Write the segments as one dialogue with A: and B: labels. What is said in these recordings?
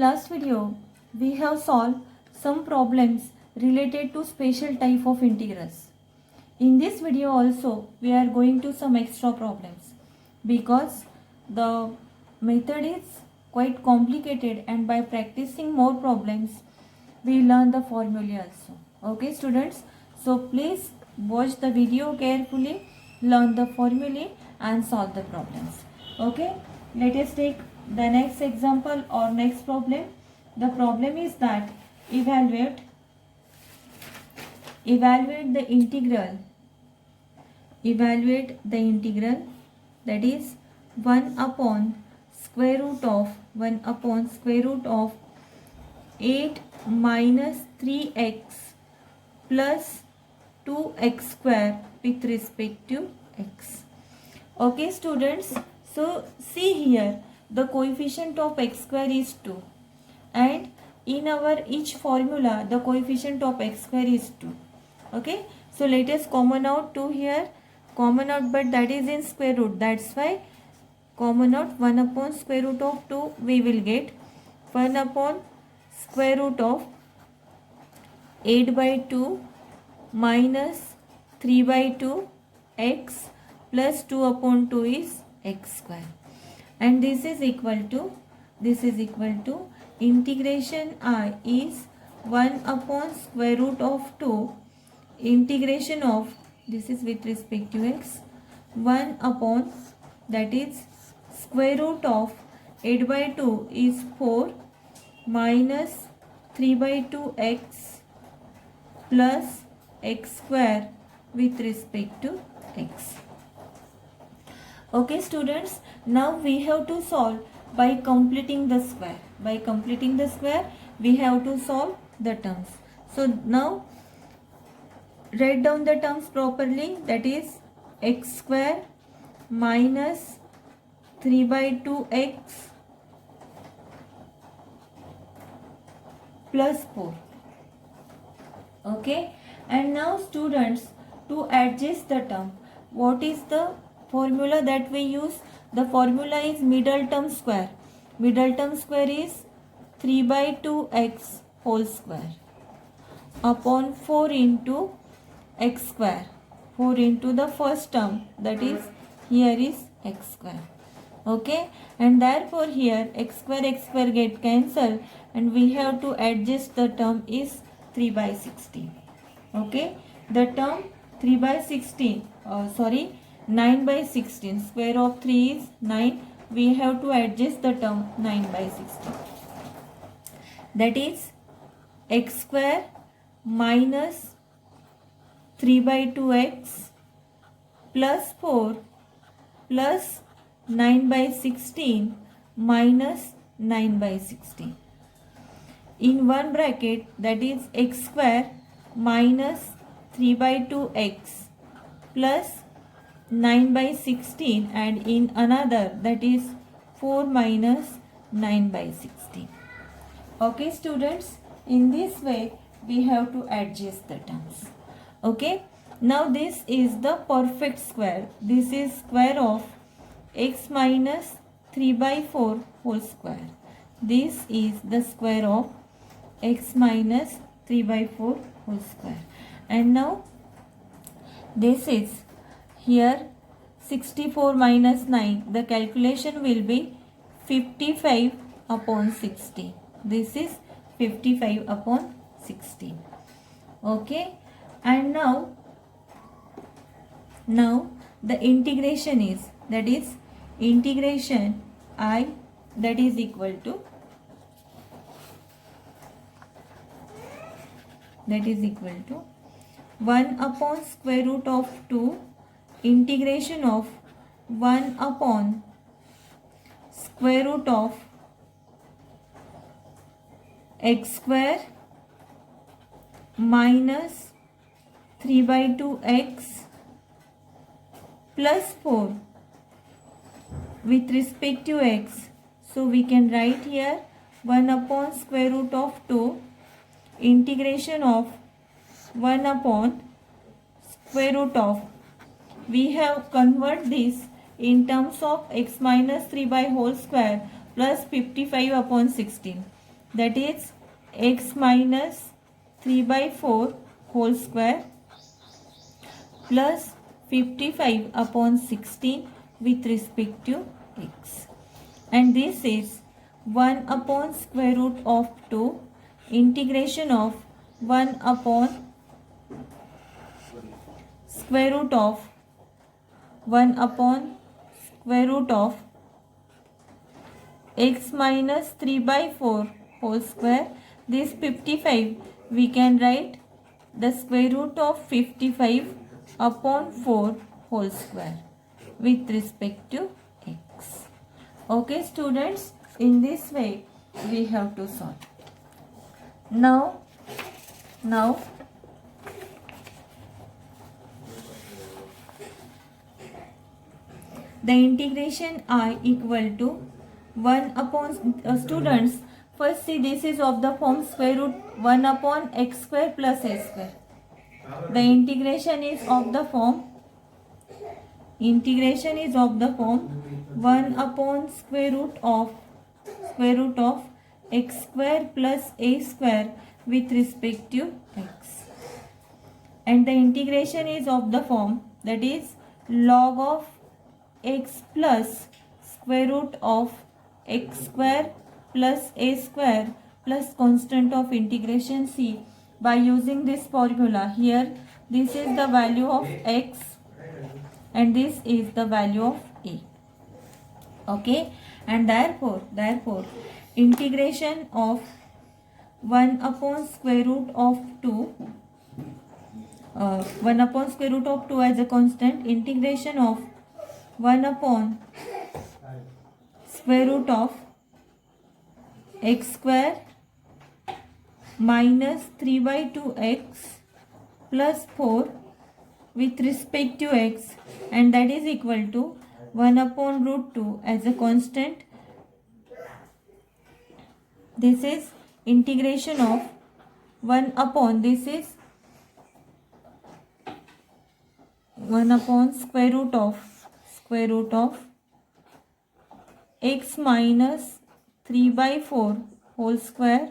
A: last video, we have solved some problems related to special type of integrals. In this video also, we are going to some extra problems because the method is quite complicated, and by practicing more problems, we learn the formula also. Okay, students? So please watch the video carefully, learn the formula and solve the problems. Okay, let us take the next example or next problem. The problem is that evaluate the integral that is 1 upon square root of 8 minus 3x plus 2x square with respect to x. Okay, students, so see here, the coefficient of x square is 2, and in our each formula the coefficient of x square is 2. Okay, so let us common out 2 here, common out, but that is in square root, that's why common out 1 upon square root of 2 we will get 1 upon square root of 8 by 2 minus 3 by 2 x plus 2 upon 2 is x square, and this is equal to integration I is 1 upon square root of 2 integration of, this is with respect to x, 1 upon, that is square root of 8 by 2 is 4 minus 3 by 2 x plus x square with respect to x. Okay, students, now we have to solve by completing the square. By completing the square, we have to solve the terms. So now write down the terms properly, that is x square minus 3 by 2x plus 4. Okay, and now students, to adjust the term, what is the formula that we use? The formula is middle term square. Middle term square is 3 by 2x whole square upon 4 into x square. 4 into the first term, that is here is x square. Okay, and therefore here x square get cancelled, and we have to adjust the term is 3 by 16. Okay, the term 3 by 16, 9 by 16, square of 3 is 9, we have to adjust the term 9 by 16. That is x square minus 3 by 2x plus 4 plus 9 by 16 minus 9 by 16. In one bracket, that is x square minus 3 by 2x plus 9 by 16, and in another, that is 4 minus 9 by 16. Okay, students, in this way we have to adjust the terms. Okay, now this is the perfect square. This is square of x minus 3 by 4 whole square. This is the square of x minus 3 by 4 whole square. And now this is here 64 minus 9. The calculation will be 55 upon 60. This is 55 upon 60. Okay, and now the integration is, that is integration I, that is equal to 1 upon square root of 2 integration of 1 upon square root of x square minus 3 by 2x plus 4 with respect to x. So we can write here 1 upon square root of 2 integration of 1 upon square root of, we have convert this in terms of x minus 3 by whole square plus 55 upon 16. that is x minus 3 by 4 whole square plus 55 upon 16 with respect to x. And this is 1 upon square root of 2 integration of 1 upon square root of 1 upon square root of x minus 3 by 4 whole square. This 55 we can write the square root of 55 upon 4 whole square with respect to x. Okay students, in this way we have to solve. Now the integration I equal to 1 upon students, first see this is of the form square root 1 upon x square plus a square. The integration is of the form 1 upon square root of x square plus a square with respect to x. And the integration is of the form, that is log of x plus square root of x square plus a square plus constant of integration c, by using this formula. Here this is the value of x and this is the value of a. Okay, and therefore integration of 1 upon square root of 2 1 upon square root of 2 as a constant, integration of 1 upon square root of x square minus 3 by 2x plus 4 with respect to x, and that is equal to 1 upon root 2 as a constant. This is integration of 1 upon, this is 1 upon square root of x minus 3 by 4 whole square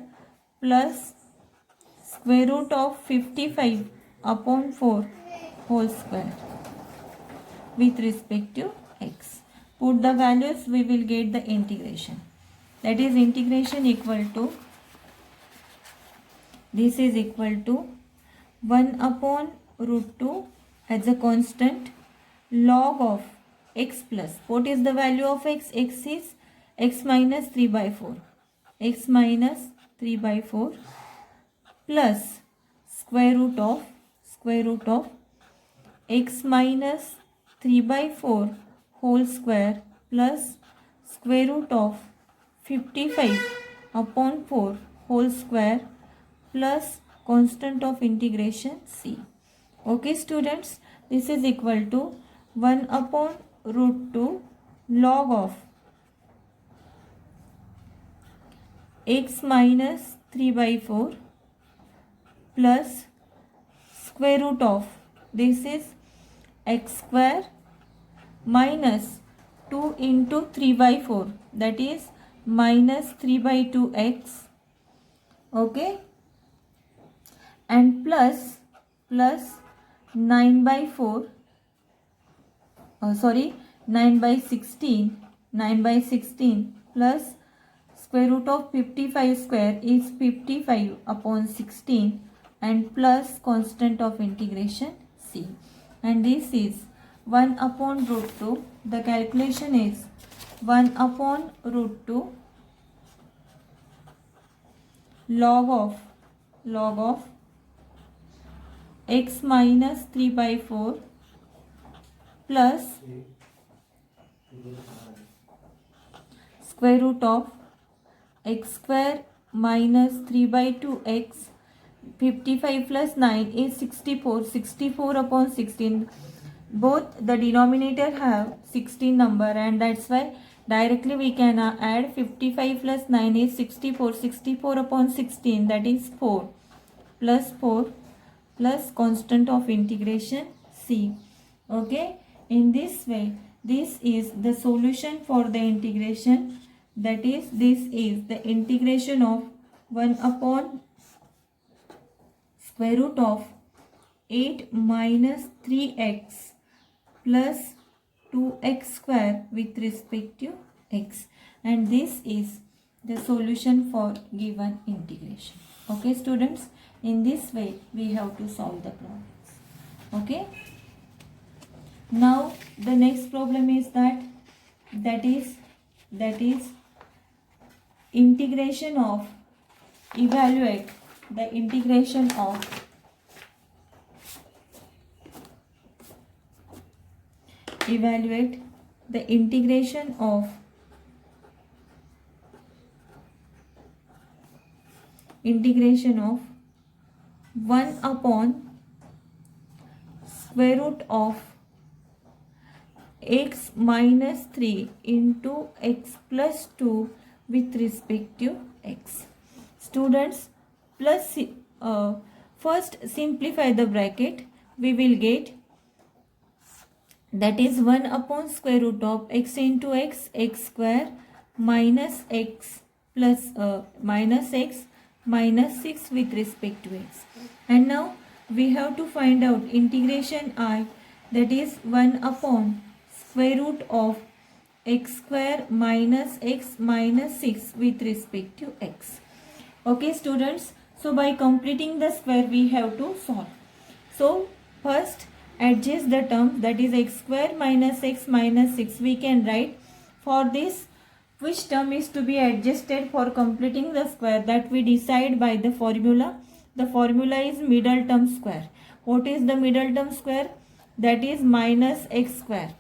A: plus square root of 55 upon 4 whole square with respect to x. Put the values, we will get the integration. That is integration equal to, this is equal to 1 upon root 2 as a constant log of x plus, what is the value of x? X is x minus 3 by 4. X minus 3 by 4 plus square root of x minus 3 by 4 whole square plus square root of 55 upon 4 whole square plus constant of integration c. Okay students, this is equal to 1 upon root 2 log of x minus 3 by 4 plus square root of, this is x square minus 2 into 3 by 4, that is minus 3 by 2x. Okay, and plus 9 by 4 9 by 16 plus square root of 55 square is 55 upon 16 and plus constant of integration c, and this is 1 upon root 2. The calculation is 1 upon root 2 log of x minus 3 by 4 plus square root of x square minus 3 by 2x. 55 plus 9 is 64 upon 16. Both the denominator have 16 number, and that's why directly we can add 55 plus 9 is 64 upon 16, that is 4 plus constant of integration c. Okay, in this way this is the solution for the integration, that is this is the integration of 1 upon square root of 8 minus 3x plus 2x square with respect to x, and this is the solution for given integration. Okay students, in this way we have to solve the problems. Okay, now the next problem is that is integration of, evaluate the integration of integration of 1 upon square root of x minus 3 into x plus 2 with respect to x. Students, plus first simplify the bracket. We will get, that is 1 upon square root of x into x, x square minus x plus minus x minus 6 with respect to x. And now we have to find out integration I, that is 1 upon square root of x square minus x minus 6 with respect to x. Okay students, so by completing the square we have to solve. So first adjust the term, that is x square minus x minus 6. We can write for this which term is to be adjusted for completing the square, that we decide by the formula. The formula is middle term square. What is the middle term square? That is minus x square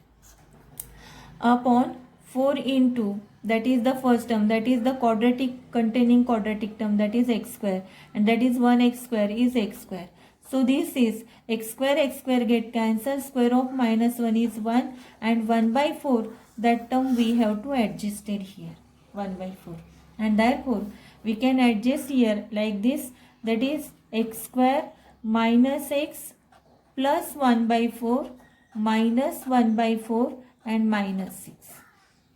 A: upon 4 into, that is the first term, that is the quadratic containing quadratic term, that is x square, and that is 1x square is x square. So this is x square get cancelled, square of minus 1 is 1, and 1 by 4, that term we have to adjust it here, 1 by 4. And therefore we can adjust here like this, that is x square minus x plus 1 by 4 minus 1 by 4 and minus 6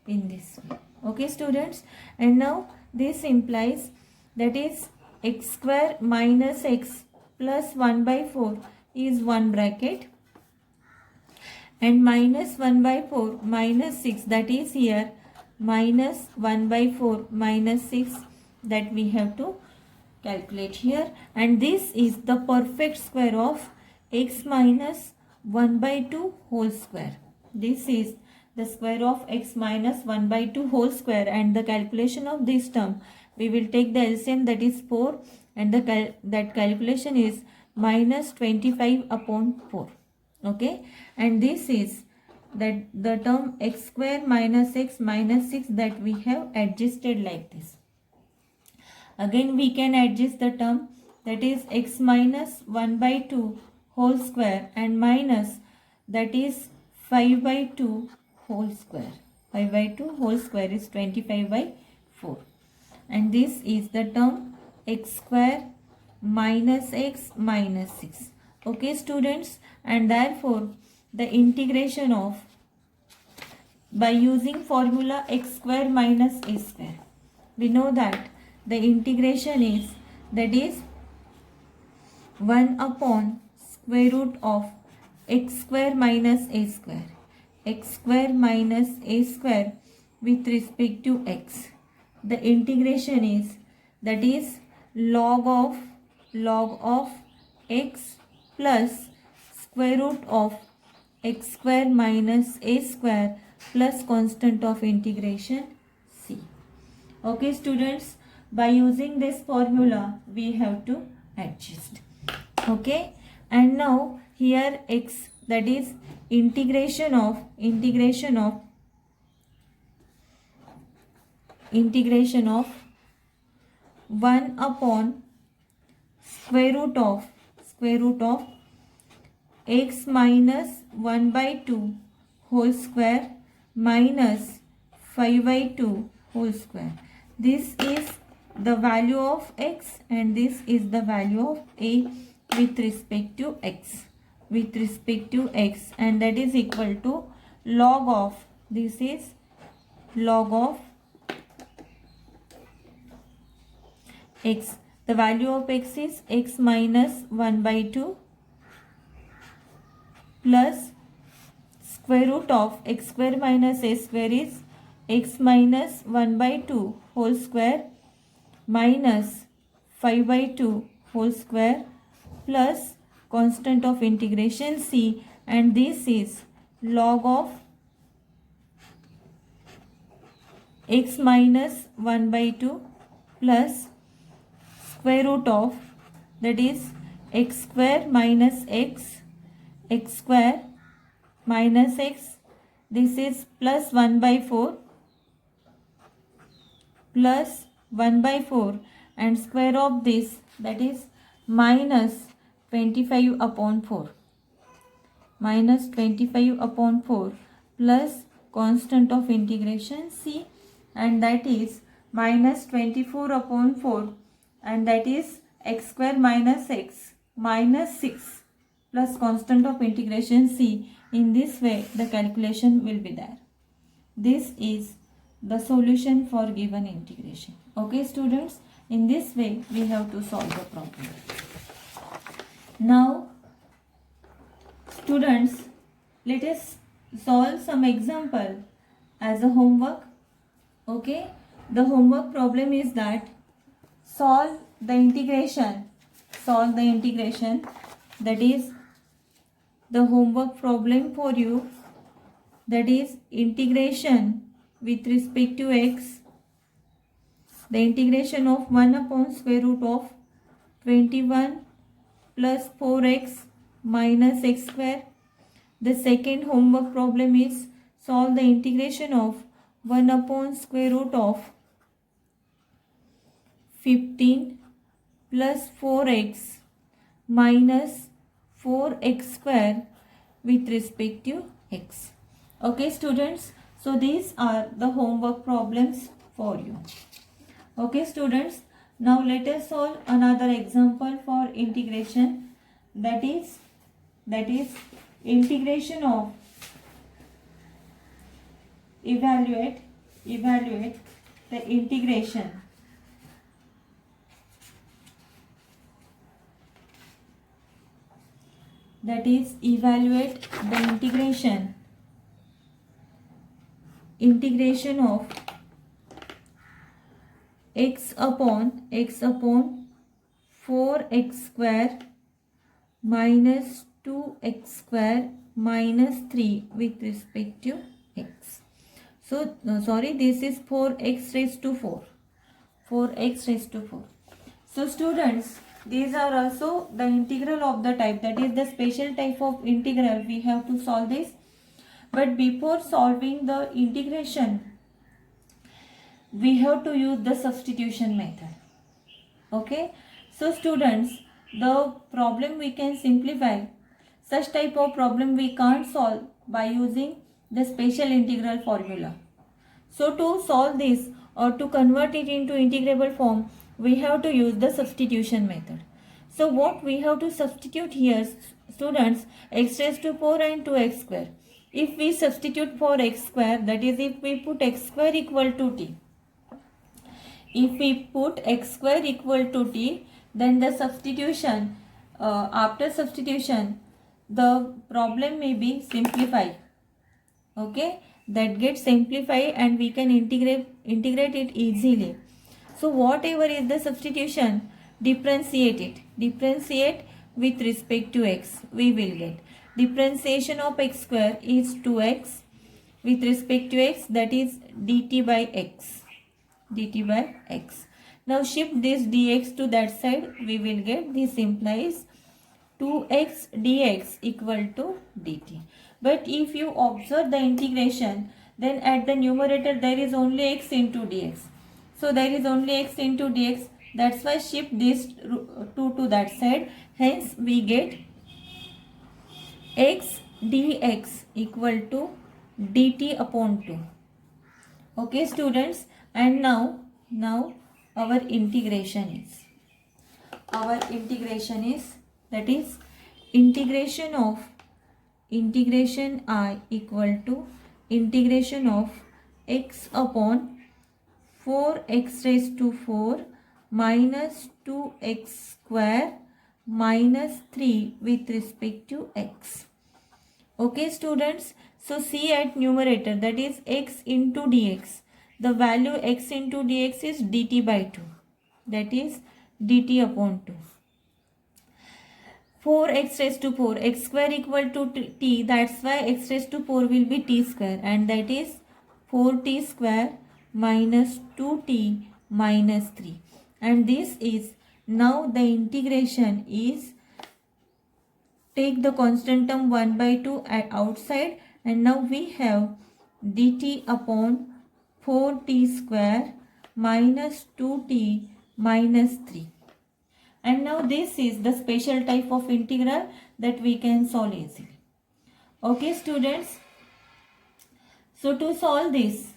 A: in this way. Okay students, and now this implies, that is x square minus x plus 1 by 4 is one bracket, and minus 1 by 4 minus 6, that is here minus 1 by 4 minus 6, that we have to calculate here, and this is the perfect square of x minus 1 by 2 whole square. This is the square of x minus 1 by 2 whole square, and the calculation of this term, we will take the LCM, that is 4, and that calculation is minus 25 upon 4. Okay, and this is that the term x square minus x minus 6, that we have adjusted like this. Again we can adjust the term, that is x minus 1 by 2 whole square and minus, that is 5 by 2 whole square. 5 by 2 whole square is 25 by 4. And this is the term x square minus x minus 6. Okay students, and therefore the integration of, by using formula x square minus a square, we know that the integration is, that is 1 upon square root of x square minus a square, x square minus a square with respect to x. The integration is, that is log of x plus square root of x square minus a square plus constant of integration c. Okay students, by using this formula we have to adjust. Okay, and now here x, that is integration of 1 upon square root of x minus 1 by 2 whole square minus 5 by 2 whole square. This is the value of x, and this is the value of a with respect to x, and that is equal to log of, this is log of x. The value of x is x minus 1 by 2 plus square root of x square minus a square is x minus 1 by 2 whole square minus 5 by 2 whole square plus constant of integration c, and this is log of x minus 1 by 2 plus square root of, that is x square minus x square minus x, this is plus 1 by 4 plus 1 by 4 and square of this, that is minus 25 upon 4 minus 25 upon 4 plus constant of integration c, and that is minus 24 upon 4, and that is x square minus x minus 6 plus constant of integration c. In this way the calculation will be there. This is the solution for given integration. Okay students, in this way we have to solve the problem. Now students, let us solve some example as a homework. Okay, the homework problem is that solve the integration, that is the homework problem for you, that is integration with respect to x, the integration of 1 upon square root of 21 plus 4x minus x square. The second homework problem is solve the integration of 1 upon square root of 15 plus 4x minus 4x square with respect to x. Okay students, so these are the homework problems for you. Okay students, now let us solve another example for integration, that is integration of, evaluate the integration integration of x upon 4x square minus 2x square minus 3 with respect to x. So this is 4x raised to 4. So students, these are also the integral of the type, that is the special type of integral. We have to solve this, but before solving the integration we have to use the substitution method. Okay, so students, the problem we can simplify. Such type of problem we can't solve by using the special integral formula. So to solve this or to convert it into integrable form, we have to use the substitution method. So what we have to substitute here students, x raised to 4 and 2x square. If we substitute for x square, that is if we put x square equal to t, then the substitution, after substitution the problem may be simplified. Okay, that gets simplified and we can integrate it easily. So whatever is the substitution, differentiate with respect to x. We will get differentiation of x square is 2x with respect to x, that is dt by x. Now shift this dx to that side, we will get, this implies 2x dx equal to dt. But if you observe the integration, then at the numerator there is only x into dx. So there is only x into dx, that's why shift this 2 to that side. Hence we get x dx equal to dt upon 2. Okay students, and now our integration is that is integration I equal to integration of x upon 4x raised to 4 minus 2x square minus 3 with respect to x. Okay students, so see at numerator, that is x into dx. The value x into dx is dt by 2, that is dt upon 2. 4x raised to 4, x square equal to t, that's why x raised to 4 will be t square, and that is 4t square minus 2t minus 3. And this is, now the integration is, take the constant term 1 by 2 outside, and now we have dt upon 4t square minus 2t minus 3. And now this is the special type of integral that we can solve easily. Okay students, so to solve this,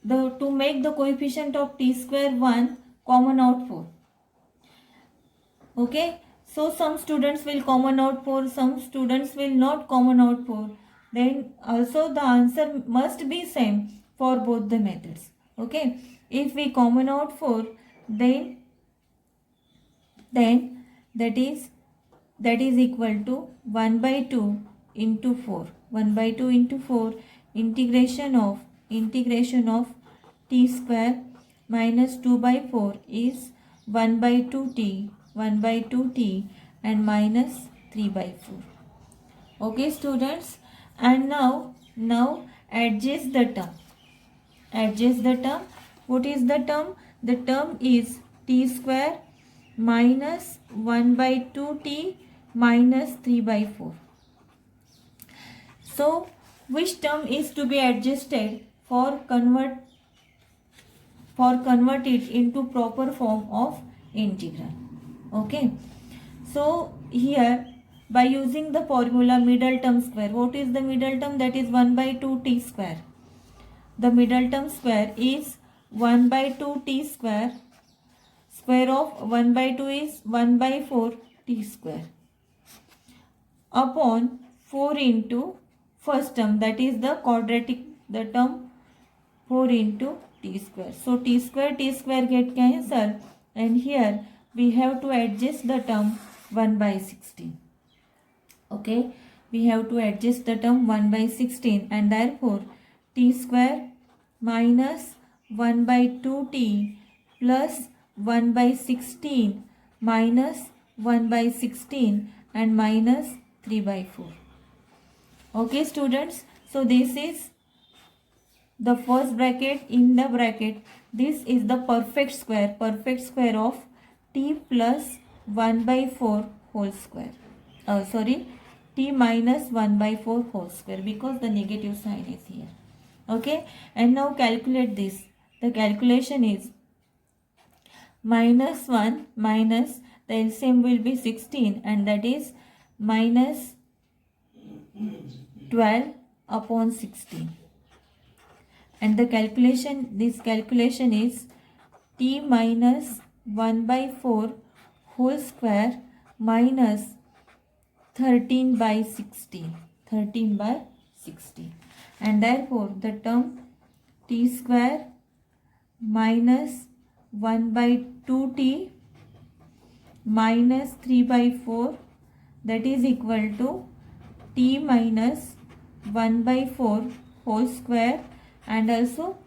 A: to make the coefficient of t square 1, common out 4. Okay, so some students will common out 4, some students will not common out 4. Then also the answer must be same for both the methods. Okay, if we common out 4, then that is equal to 1 by 2 into 4. 1 by 2 into 4, integration of t square minus 2 by 4 is 1 by 2t, 1 by 2t and minus 3 by 4. Okay students, and now adjust the term. What is the term? The term is t square minus 1 by 2t minus 3 by 4. So which term is to be adjusted for convert it into proper form of integral? Okay, so here by using the formula middle term square, what is the middle term? That is 1 by 2t square. The middle term square is 1 by 2t square. Square of 1 by 2 is 1 by 4 t square upon 4 into first term, that is the quadratic, the term 4 into t square. So t square get cancelled, and here we have to adjust the term 1 by 16. Okay, we have to adjust the term 1 by 16, and therefore t square minus 1 by 2t plus 1 by 16 minus 1 by 16 and minus 3 by 4. Okay students, so this is the first bracket. In the bracket, this is the perfect square of t plus 1 by 4 whole square. T minus 1 by 4 whole square, because the negative sign is here. Okay, and now calculate this. The calculation is minus 1 minus, the LCM will be 16, and that is minus 12 upon 16. And the calculation, this calculation is t minus 1 by 4 whole square minus 13 by 16. And therefore the term t square minus 1 by 2t minus 3 by 4, that is equal to t minus 1 by 4 whole square, and also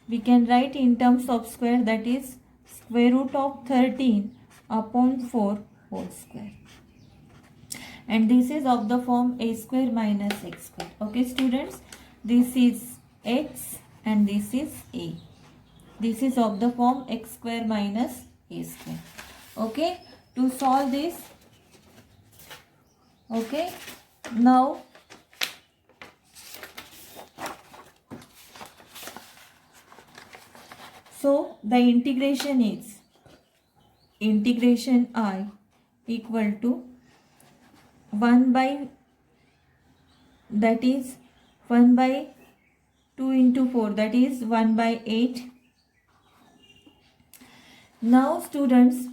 A: we can write in terms of square, that is square root of 13 upon 4 whole square. And this is of the form a square minus x square. Okay students, this is x and this is a. This is of the form x square minus a square. Okay, to solve this, okay, now so the integration is integration I equal to 1 by, that is 1 by 2 into 4, that is 1 by 8. Now students,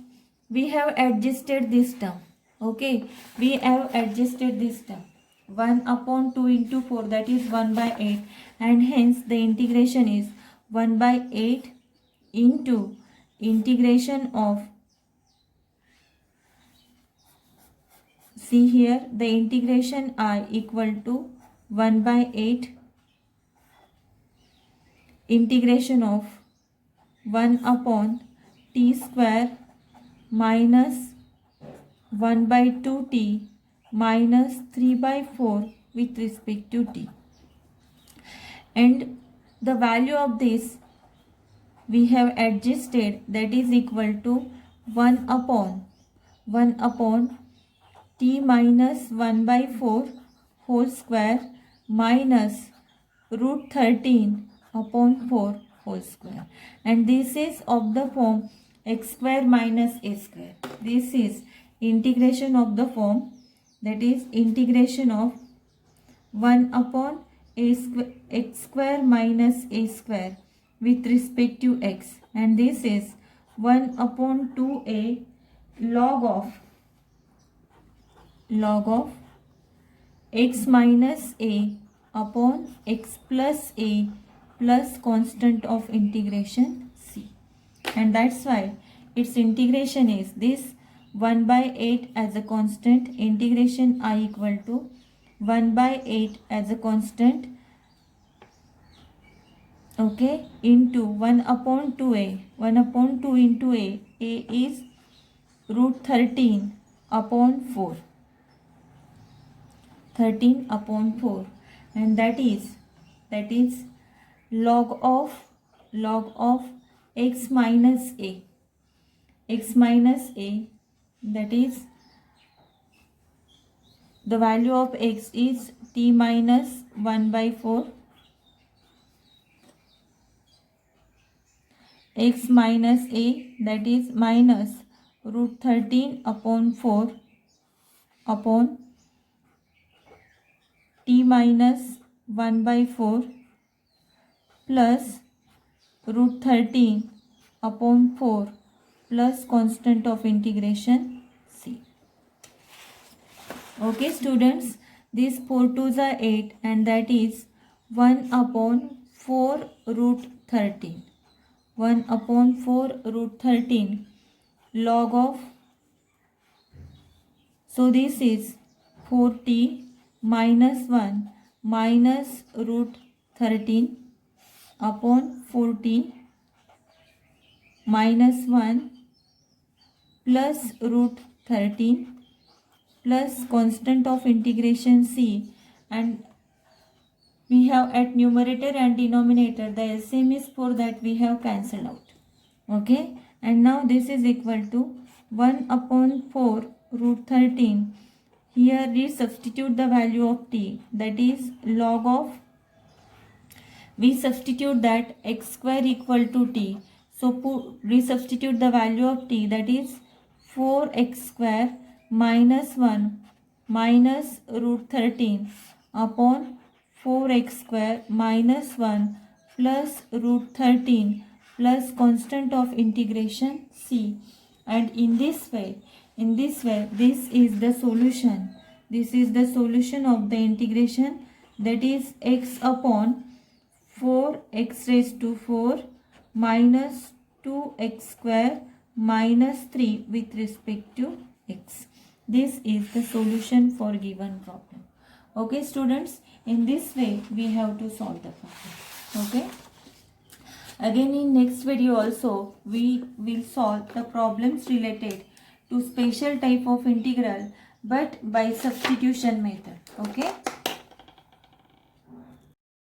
A: we have adjusted this term. Okay, we have adjusted this term 1 upon 2 into 4, that is 1 by 8, and hence the integration is 1 by 8 into integration of, see here, the integration I equal to 1 by 8 integration of 1 upon t square minus 1 by 2t minus 3 by 4 with respect to t. And the value of this we have adjusted, that is equal to 1 upon t minus 1 by 4 whole square minus root 13 upon 4 whole square. And this is of the form x square minus a square. This is integration of the form, that is integration of 1 upon x square minus a square with respect to x, and this is 1 upon 2a log of x minus a upon x plus a plus constant of integration c. And that's why its integration is this 1 by 8 as a constant, integration I equal to 1 by 8 as a constant, okay, into 1 upon 2a, 1 upon 2 into a is root 13 upon 4, 13 upon 4, and that is log of x minus a, that is the value of x is t minus 1 by 4, x minus a, that is minus root 13 upon 4 upon t minus 1 by 4 plus root 13 upon 4 plus constant of integration c. Okay students, this 4 2s are 8, and that is 1 upon 4 root 13. 1 upon 4 root 13 log of, so this is 4t minus 1 minus root 13 upon 4t minus 1 plus root 13 plus constant of integration c, and we have at numerator and denominator the LCM is 4, that we have cancelled out. Okay, and now this is equal to 1 upon 4 root 13. Here we substitute the value of t, that is log of, we substitute that x square equal to t. So we substitute the value of t, that is 4x square minus 1 minus root 13 upon 4x square minus 1 plus root 13 plus constant of integration c. And in this way this is the solution. This is the solution of the integration, that is x upon 4x raised to 4 minus 2x square minus 3 with respect to x. This is the solution for given problem. Okay students, in this way we have to solve the problem. Okay, again in next video also we will solve the problems related to special type of integral but by substitution method. Okay.